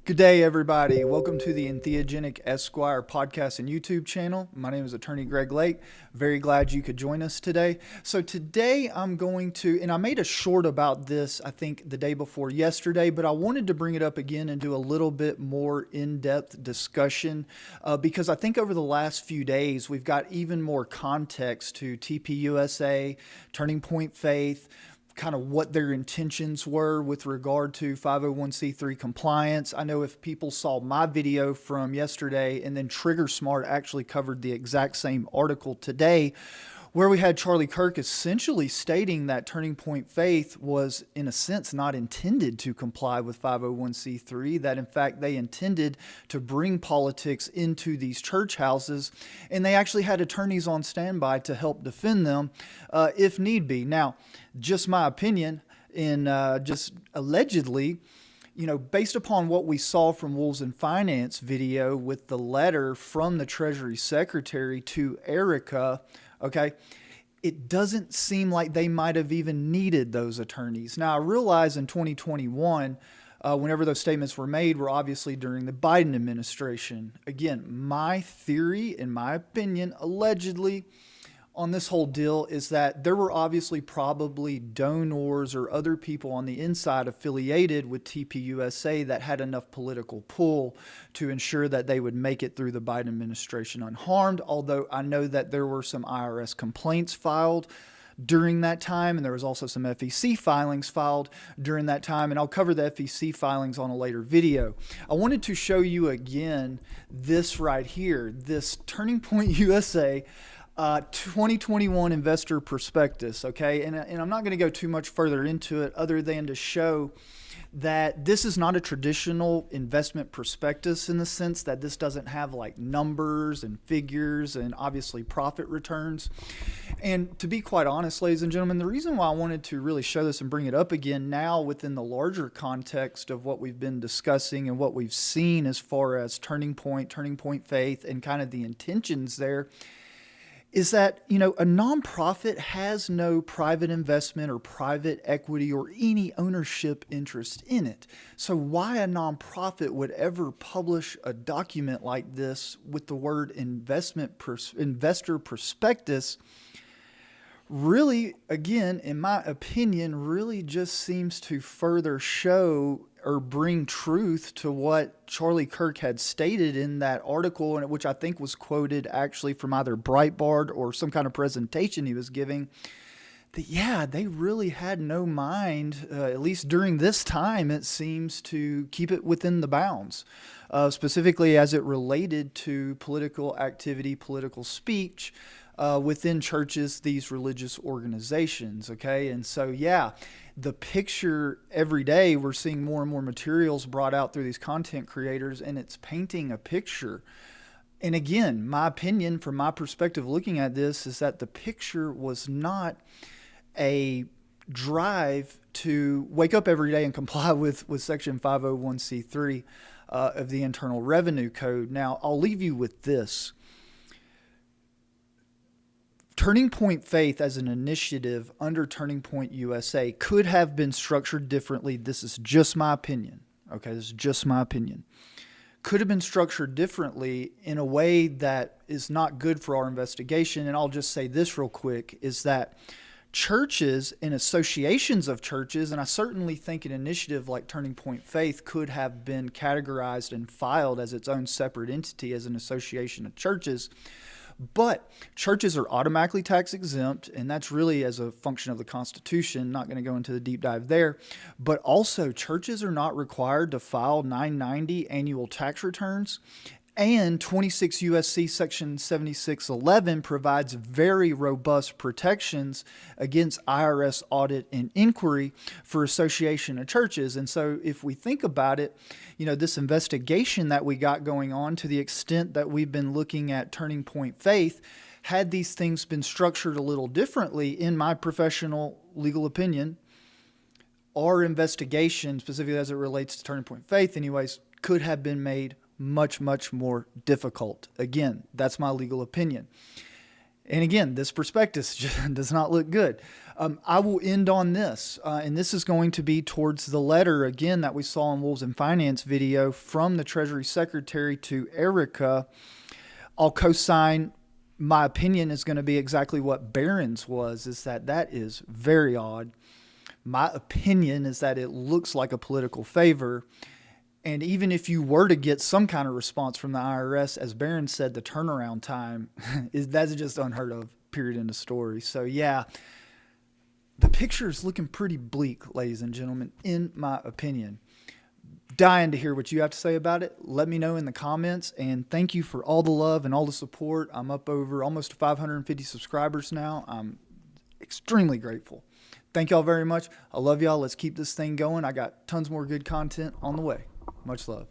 Good day, everybody. Welcome to the Entheogenic Esquire podcast and YouTube channel. My name is Attorney Greg Lake. Very glad you could join us today. So today I'm going to, and I made a short about this, I think the day before yesterday, but I wanted to bring it up again and do a little bit more in-depth discussion because I think over the last few days we've got even more context to TPUSA, Turning Point Faith, kind of what their intentions were with regard to 501c3 compliance. I know if people saw my video from yesterday and then Triggermart actually covered the exact same article today, where we had Charlie Kirk essentially stating that Turning Point Faith was, in a sense, not intended to comply with 501c3, that in fact they intended to bring politics into these church houses, and they actually had attorneys on standby to help defend them if need be. Now, just my opinion, and just allegedly, based upon what we saw from Wolves in Finance video with the letter from the Treasury Secretary to Erica, okay, it doesn't seem like they might have even needed those attorneys. Now, I realize in 2021, whenever those statements were made, were obviously during the Biden administration. Again, my theory, in my opinion, allegedly, on this whole deal is that there were obviously probably donors or other people on the inside affiliated with TPUSA that had enough political pull to ensure that they would make it through the Biden administration unharmed, although I know that there were some IRS complaints filed during that time, and there was also some FEC filings filed during that time, and I'll cover the FEC filings on a later video. I wanted to show you again this right here, this Turning Point USA 2021 investor prospectus, okay? And I'm not going to go too much further into it other than to show that this is not a traditional investment prospectus in the sense that this doesn't have like numbers and figures and obviously profit returns. And to be quite honest, ladies and gentlemen, the reason why I wanted to really show this and bring it up again now within the larger context of what we've been discussing and what we've seen as far as Turning Point Faith, and kind of the intentions there, is that, a nonprofit has no private investment or private equity or any ownership interest in it. So why a nonprofit would ever publish a document like this with the word investor prospectus really, again, in my opinion, really just seems to further show or bring truth to what Charlie Kirk had stated in that article, and which I think was quoted actually from either Breitbart or some kind of presentation he was giving, that yeah, they really had no mind, at least during this time, it seems, to keep it within the bounds, specifically as it related to political activity, political speech, within churches, these religious organizations, okay? And so, yeah, the picture every day, we're seeing more and more materials brought out through these content creators, and it's painting a picture. And again, my opinion, from my perspective looking at this, is that the picture was not a drive to wake up every day and comply with Section 501c3 of the Internal Revenue Code. Now, I'll leave you with this. Turning Point Faith as an initiative under Turning Point USA could have been structured differently. This is just my opinion. Okay, this is just my opinion. Could have been structured differently in a way that is not good for our investigation. And I'll just say this real quick, is that churches and associations of churches, and I certainly think an initiative like Turning Point Faith could have been categorized and filed as its own separate entity as an association of churches. But churches are automatically tax exempt, and that's really as a function of the Constitution. Not going to go into the deep dive there. But also, churches are not required to file 990 annual tax returns. And 26 U.S.C. Section 7611 provides very robust protections against IRS audit and inquiry for association of churches. And so if we think about it, this investigation that we got going on, to the extent that we've been looking at Turning Point Faith, had these things been structured a little differently, in my professional legal opinion, our investigation, specifically as it relates to Turning Point Faith anyways, could have been made much, much more difficult. Again, that's my legal opinion. And again, this prospectus just does not look good. I will end on this, and this is going to be towards the letter again that we saw in Wolves in Finance video from the Treasury Secretary to Erica. I'll co-sign. My opinion is going to be exactly what Barron's was, is that is very odd. My opinion is that it looks like a political favor. And even if you were to get some kind of response from the IRS, as Barron said, the turnaround time that's just unheard of, period, end of story. So yeah, the picture is looking pretty bleak, ladies and gentlemen, in my opinion. Dying to hear what you have to say about it. Let me know in the comments, and thank you for all the love and all the support. I'm up over almost 550 subscribers now. I'm extremely grateful. Thank y'all very much. I love y'all. Let's keep this thing going. I got tons more good content on the way. Much love.